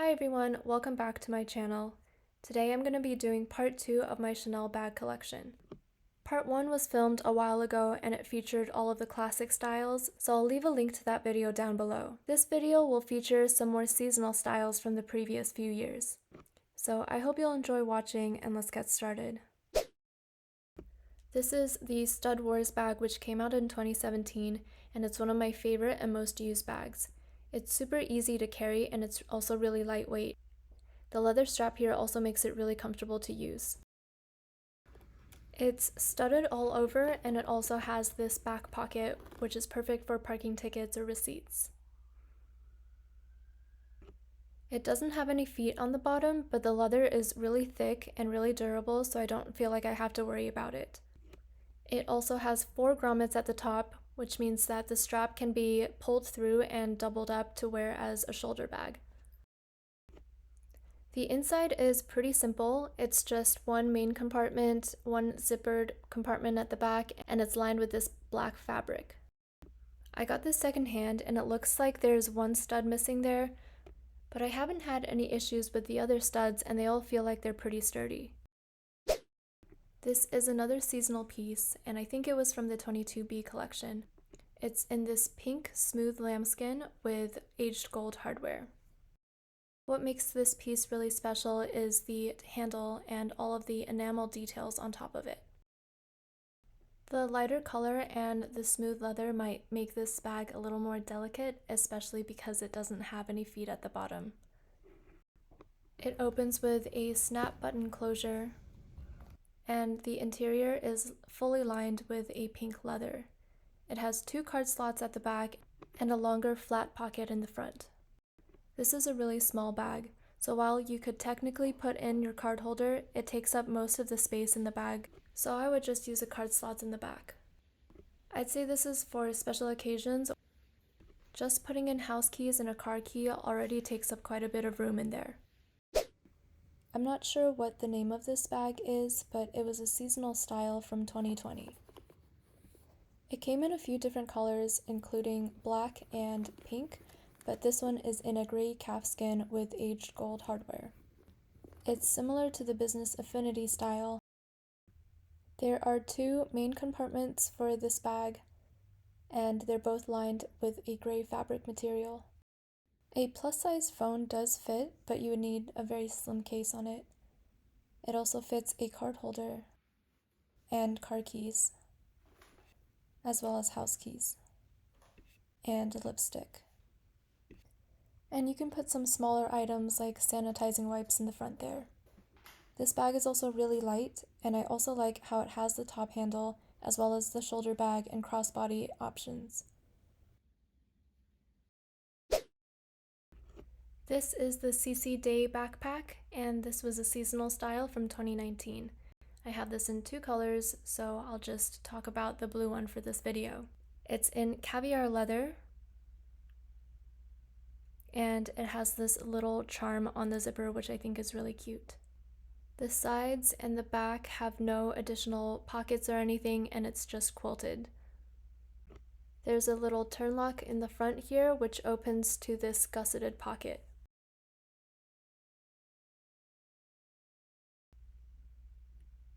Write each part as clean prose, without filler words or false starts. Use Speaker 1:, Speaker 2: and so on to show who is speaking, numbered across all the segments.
Speaker 1: Hi everyone, welcome back to my channel. Today I'm going to be doing part 2 of my Chanel bag collection. Part 1 was filmed a while ago and it featured all of the classic styles, so I'll leave a link to that video down below. This video will feature some more seasonal styles from the previous few years. So I hope you'll enjoy watching, and let's get started. This is the Stud Wars bag, which came out in 2017, and it's one of my favorite and most used bags. It's super easy to carry and it's also really lightweight. The leather strap here also makes it really comfortable to use. It's studded all over, and it also has this back pocket, which is perfect for parking tickets or receipts. It doesn't have any feet on the bottom, but the leather is really thick and really durable, so I don't feel like I have to worry about it. It also has 4 grommets at the top, which means that the strap can be pulled through and doubled up to wear as a shoulder bag. The inside is pretty simple. It's just one main compartment, one zippered compartment at the back, and it's lined with this black fabric. I got this secondhand and it looks like there's one stud missing there, but I haven't had any issues with the other studs and they all feel like they're pretty sturdy. This is another seasonal piece, and I think it was from the 22B collection. It's in this pink smooth lambskin with aged gold hardware. What makes this piece really special is the handle and all of the enamel details on top of it. The lighter color and the smooth leather might make this bag a little more delicate, especially because it doesn't have any feet at the bottom. It opens with a snap button closure, and the interior is fully lined with a pink leather. It has 2 card slots at the back and a longer flat pocket in the front. This is a really small bag, so while you could technically put in your card holder, it takes up most of the space in the bag, so I would just use the card slots in the back. I'd say this is for special occasions. Just putting in house keys and a car key already takes up quite a bit of room in there. I'm not sure what the name of this bag is, but it was a seasonal style from 2020. It came in a few different colors, including black and pink, but this one is in a gray calfskin with aged gold hardware. It's similar to the business Affinity style. There are 2 main compartments for this bag, and they're both lined with a gray fabric material. A plus-size phone does fit, but you would need a very slim case on it. It also fits a card holder and car keys, as well as house keys and a lipstick. And you can put some smaller items like sanitizing wipes in the front there. This bag is also really light, and I also like how it has the top handle as well as the shoulder bag and crossbody options. This is the CC Day backpack, and this was a seasonal style from 2019. I have this in 2 colors, so I'll just talk about the blue one for this video. It's in caviar leather, and it has this little charm on the zipper, which I think is really cute. The sides and the back have no additional pockets or anything, and it's just quilted. There's a little turn lock in the front here, which opens to this gusseted pocket.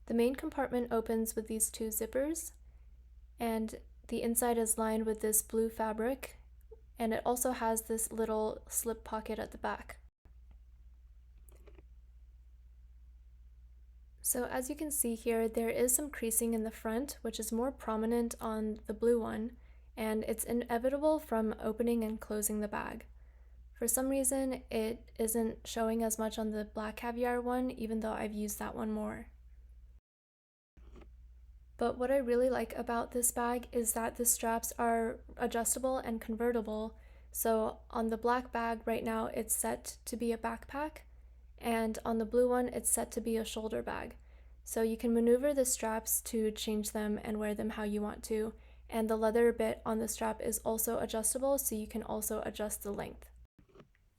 Speaker 1: The main compartment opens with these 2 zippers, and the inside is lined with this blue fabric, and it also has this little slip pocket at the back. So as you can see here, there is some creasing in the front, which is more prominent on the blue one, and it's inevitable from opening and closing the bag. For some reason, it isn't showing as much on the black caviar one, even though I've used that one more. But what I really like about this bag is that the straps are adjustable and convertible. So on the black bag right now, it's set to be a backpack, and on the blue one, it's set to be a shoulder bag. So you can maneuver the straps to change them and wear them how you want to. And the leather bit on the strap is also adjustable, so you can also adjust the length.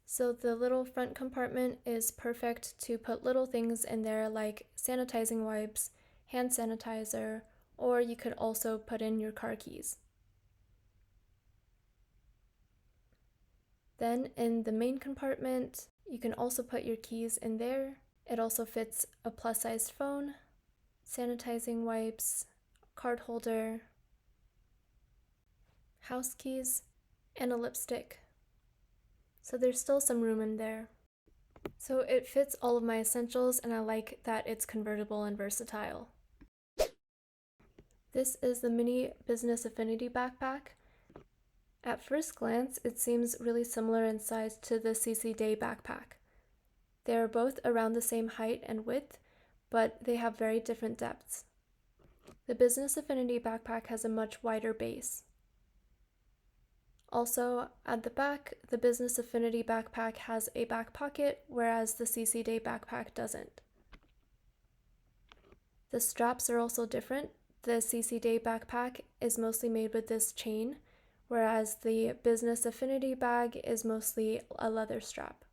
Speaker 1: So the little front compartment is perfect to put little things in there like sanitizing wipes, hand sanitizer, or you could also put in your car keys. Then in the main compartment, You can also put your keys in there. It also fits a plus-sized phone, sanitizing wipes, card holder, house keys, and a lipstick. So there's still some room in there. So it fits all of my essentials, and I like that it's convertible and versatile. This is the mini Business Affinity backpack. At first glance, it seems really similar in size to the CC Day backpack. They are both around the same height and width, but they have very different depths. The Business Affinity backpack has a much wider base. Also, at the back, the Business Affinity backpack has a back pocket, whereas the CC Day backpack doesn't. The straps are also different. The CC Day backpack is mostly made with this chain, whereas the Business Affinity bag is mostly a leather strap.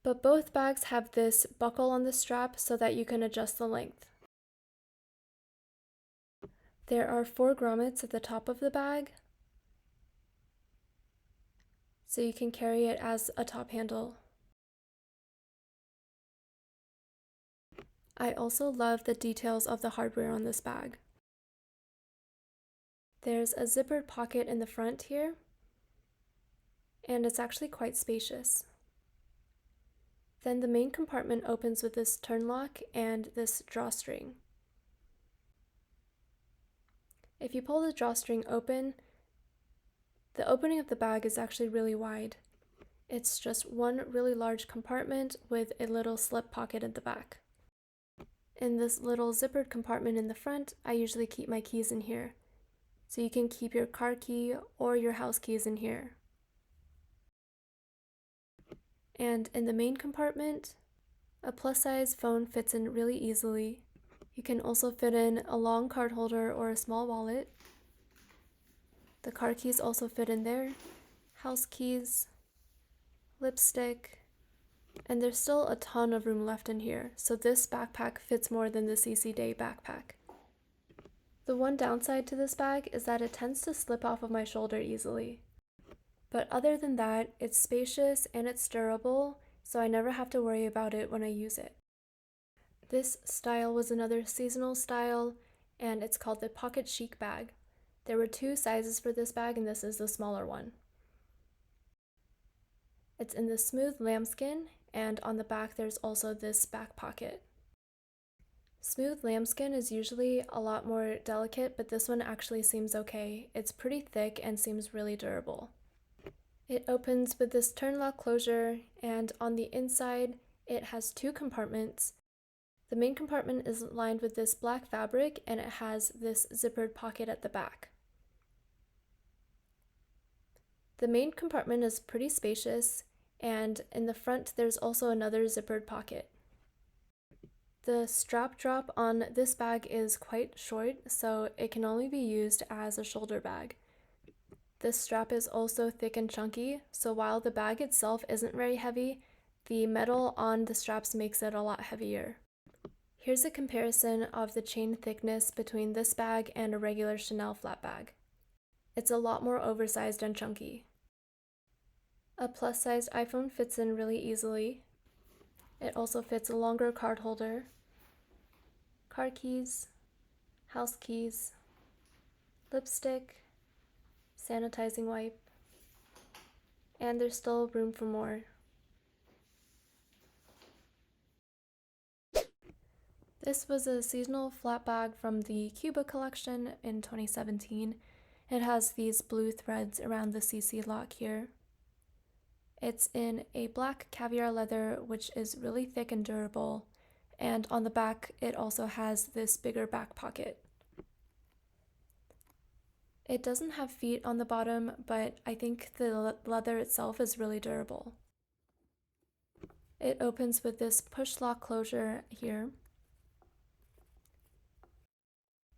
Speaker 1: But both bags have this buckle on the strap so that you can adjust the length. There are 4 grommets at the top of the bag, so you can carry it as a top handle. I also love the details of the hardware on this bag. There's a zippered pocket in the front here, and it's actually quite spacious. Then the main compartment opens with this turn lock and this drawstring. If you pull the drawstring open, the opening of the bag is actually really wide. It's just one really large compartment with a little slip pocket at the back. In this little zippered compartment in the front, I usually keep my keys in here. So you can keep your car key or your house keys in here. And in the main compartment, a plus-size phone fits in really easily. You can also fit in a long card holder or a small wallet. The car keys also fit in there, house keys, lipstick, and there's still a ton of room left in here, so this backpack fits more than the CC Day backpack. The one downside to this bag is that it tends to slip off of my shoulder easily. But other than that, it's spacious and it's durable, so I never have to worry about it when I use it. This style was another seasonal style, and it's called the Pocket Chic bag. There were 2 sizes for this bag, and this is the smaller one. It's in the smooth lambskin, and on the back there's also this back pocket. Smooth lambskin is usually a lot more delicate, but this one actually seems okay. It's pretty thick and seems really durable. It opens with this turn lock closure, and on the inside it has 2 compartments. The main compartment is lined with this black fabric, and it has this zippered pocket at the back. The main compartment is pretty spacious, and in the front there's also another zippered pocket. The strap drop on this bag is quite short, so it can only be used as a shoulder bag. This strap is also thick and chunky, so while the bag itself isn't very heavy, the metal on the straps makes it a lot heavier. Here's a comparison of the chain thickness between this bag and a regular Chanel flat bag. It's a lot more oversized and chunky. A plus-sized iPhone fits in really easily. It also fits a longer card holder, car keys, house keys, lipstick, sanitizing wipe, and there's still room for more. This was a seasonal flat bag from the Cuba collection in 2017. It has these blue threads around the CC lock here. It's in a black caviar leather, which is really thick and durable, and on the back it also has this bigger back pocket. It doesn't have feet on the bottom, but I think the leather itself is really durable. It opens with this push lock closure here,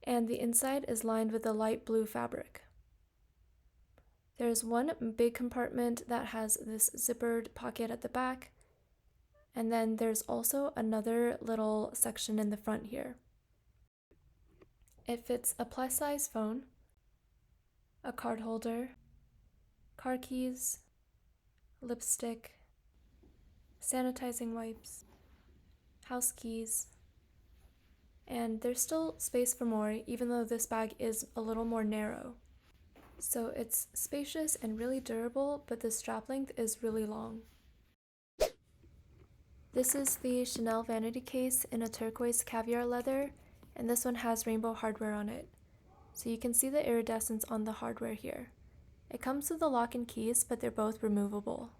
Speaker 1: and the inside is lined with a light blue fabric. There's one big compartment that has this zippered pocket at the back, and then there's also another little section in the front here. It fits a plus-size phone, a card holder, car keys, lipstick, sanitizing wipes, house keys, and there's still space for more even though this bag is a little more narrow. So it's spacious and really durable, but the strap length is really long. This is the Chanel vanity case in a turquoise caviar leather, and this one has rainbow hardware on it. So you can see the iridescence on the hardware here. It comes with a lock and keys, but they're both removable.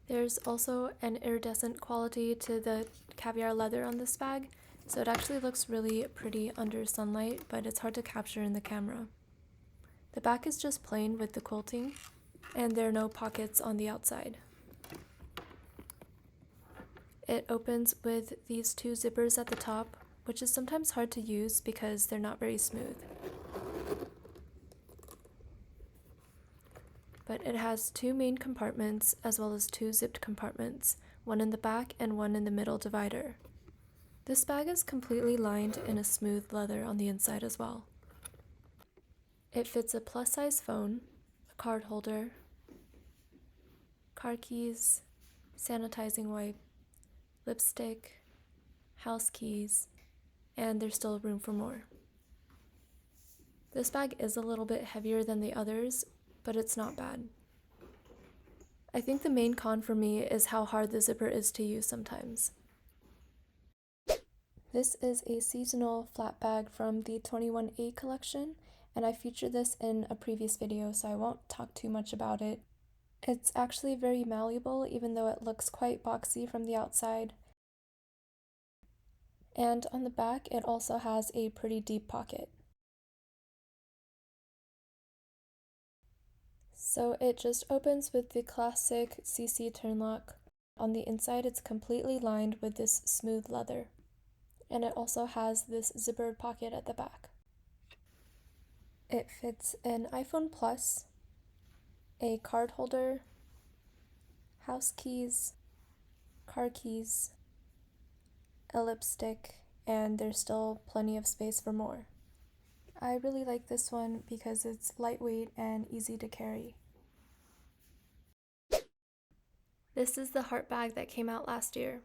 Speaker 1: There's also an iridescent quality to the caviar leather on this bag, so it actually looks really pretty under sunlight, but it's hard to capture in the camera. The back is just plain with the quilting, and there are no pockets on the outside. It opens with these two zippers at the top, which is sometimes hard to use because they're not very smooth. But it has two main compartments as well as two zipped compartments, one in the back and one in the middle divider. This bag is completely lined in a smooth leather on the inside as well. It fits a plus-size phone, a card holder, car keys, sanitizing wipe, lipstick, house keys, and there's still room for more. This bag is a little bit heavier than the others, but it's not bad. I think the main con for me is how hard the zipper is to use sometimes. This is a seasonal flat bag from the 21A collection, and I featured this in a previous video, so I won't talk too much about it. It's actually very malleable, even though it looks quite boxy from the outside. And on the back, it also has a pretty deep pocket. So it just opens with the classic CC turn lock. On the inside, it's completely lined with this smooth leather. And it also has this zippered pocket at the back. It fits an iPhone Plus, a card holder, house keys, car keys, a lipstick, and there's still plenty of space for more. I really like this one because it's lightweight and easy to carry. This is the heart bag that came out last year.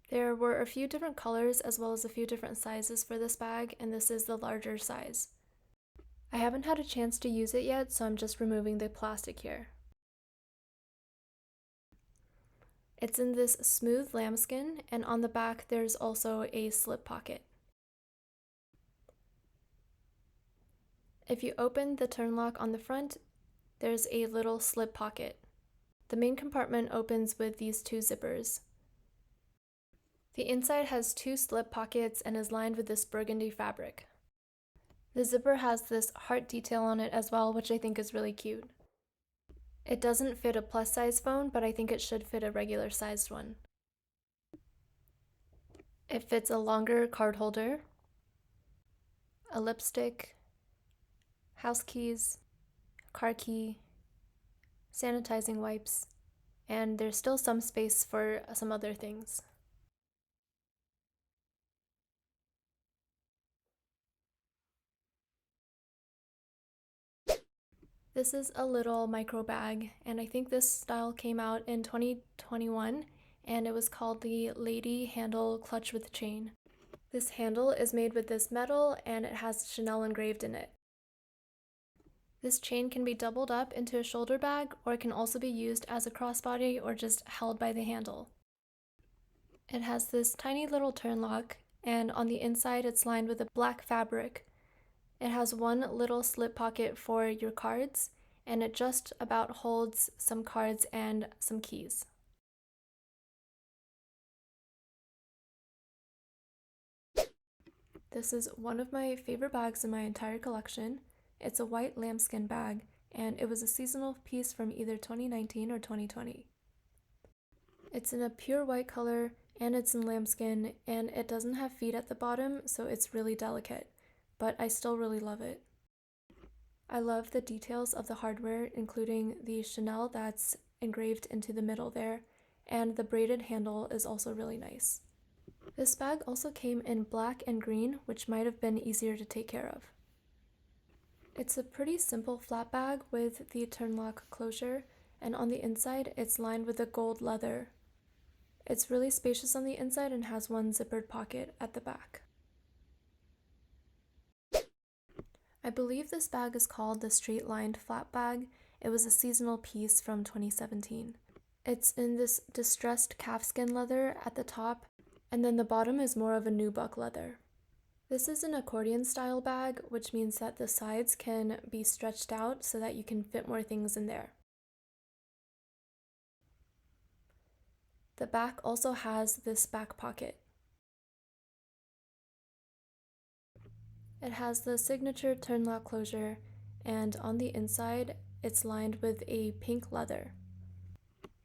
Speaker 1: There were a few different colors as well as a few different sizes for this bag, and this is the larger size. I haven't had a chance to use it yet, so I'm just removing the plastic here. It's in this smooth lambskin, and on the back there's also a slip pocket. If you open the turn lock on the front, there's a little slip pocket. The main compartment opens with these two zippers. The inside has two slip pockets and is lined with this burgundy fabric. The zipper has this heart detail on it as well, which I think is really cute. It doesn't fit a plus-size phone, but I think it should fit a regular-sized one. It fits a longer card holder, a lipstick, house keys, car key, sanitizing wipes, and there's still some space for some other things. This is a little micro bag, and I think this style came out in 2021, and it was called the Lady Handle Clutch with Chain. This handle is made with this metal, and it has Chanel engraved in it. This chain can be doubled up into a shoulder bag, or it can also be used as a crossbody or just held by the handle. It has this tiny little turn lock, and on the inside it's lined with a black fabric. It has one little slip pocket for your cards, and it just about holds some cards and some keys. This is one of my favorite bags in my entire collection. It's a white lambskin bag, and it was a seasonal piece from either 2019 or 2020. It's in a pure white color, and it's in lambskin, and it doesn't have feet at the bottom, so it's really delicate. But I still really love it. I love the details of the hardware, including the Chanel that's engraved into the middle there, and the braided handle is also really nice. This bag also came in black and green, which might have been easier to take care of. It's a pretty simple flat bag with the turn lock closure, and on the inside it's lined with a gold leather. It's really spacious on the inside and has one zippered pocket at the back. I believe this bag is called the Straight Lined Flap Bag. It was a seasonal piece from 2017. It's in this distressed calfskin leather at the top, and then the bottom is more of a nubuck leather. This is an accordion style bag, which means that the sides can be stretched out so that you can fit more things in there. The back also has this back pocket. It has the signature turn lock closure, and on the inside it's lined with a pink leather.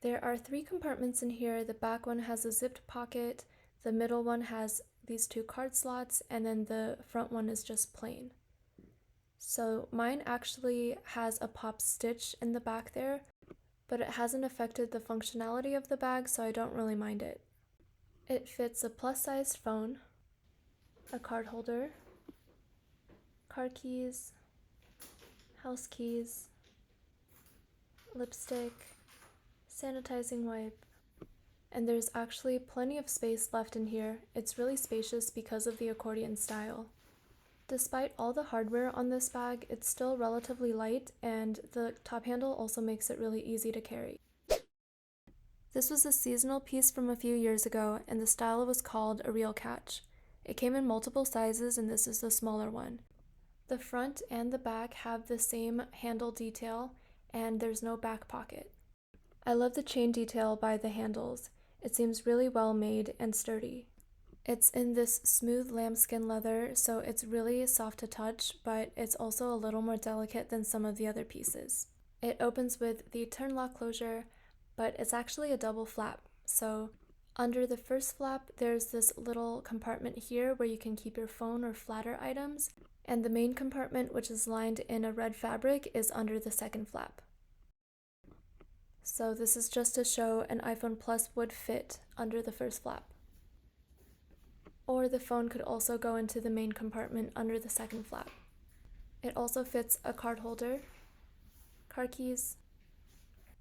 Speaker 1: There are 3 compartments in here. The back one has a zipped pocket, the middle one has these 2 card slots, and then the front one is just plain. So mine actually has a pop stitch in the back there, but it hasn't affected the functionality of the bag, so I don't really mind it. It fits a plus-sized phone, a card holder, car keys, house keys, lipstick, sanitizing wipe, and there's actually plenty of space left in here. It's really spacious because of the accordion style. Despite all the hardware on this bag, it's still relatively light, and the top handle also makes it really easy to carry. This was a seasonal piece from a few years ago, and the style was called a real catch. It came in multiple sizes, and this is the smaller one. The front and the back have the same handle detail, and there's no back pocket. I love the chain detail by the handles. It seems really well made and sturdy. It's in this smooth lambskin leather, so it's really soft to touch, but it's also a little more delicate than some of the other pieces. It opens with the turn lock closure, but it's actually a double flap. So under the first flap, there's this little compartment here where you can keep your phone or flatter items, and the main compartment, which is lined in a red fabric, is under the second flap. So this is just to show an iPhone Plus would fit under the first flap. Or the phone could also go into the main compartment under the second flap. It also fits a card holder, car keys,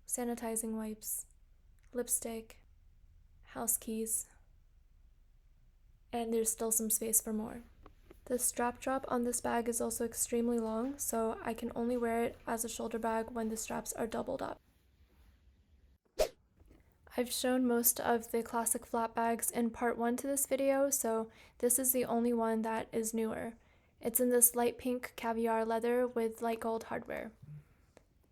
Speaker 1: sanitizing wipes, lipstick, house keys, and there's still some space for more. The strap drop on this bag is also extremely long, so I can only wear it as a shoulder bag when the straps are doubled up. I've shown most of the classic flap bags in part 1 to this video, so this is the only one that is newer. It's in this light pink caviar leather with light gold hardware.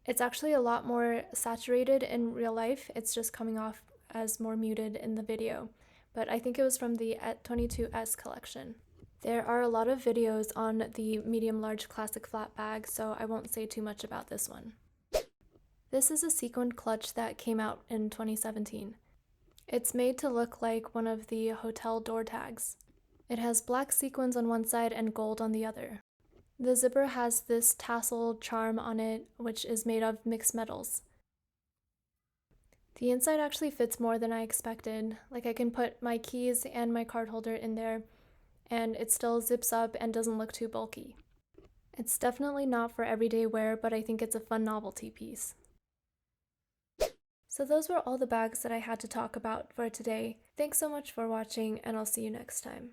Speaker 1: It's actually a lot more saturated in real life. It's just coming off as more muted in the video, but I think it was from the 22S collection. There are a lot of videos on the medium-large classic flap bag, so I won't say too much about this one. This is a sequined clutch that came out in 2017. It's made to look like one of the hotel door tags. It has black sequins on one side and gold on the other. The zipper has this tassel charm on it, which is made of mixed metals. The inside actually fits more than I expected. Like, I can put my keys and my card holder in there, and it still zips up and doesn't look too bulky. It's definitely not for everyday wear, but I think it's a fun novelty piece. So those were all the bags that I had to talk about for today. Thanks so much for watching, and I'll see you next time.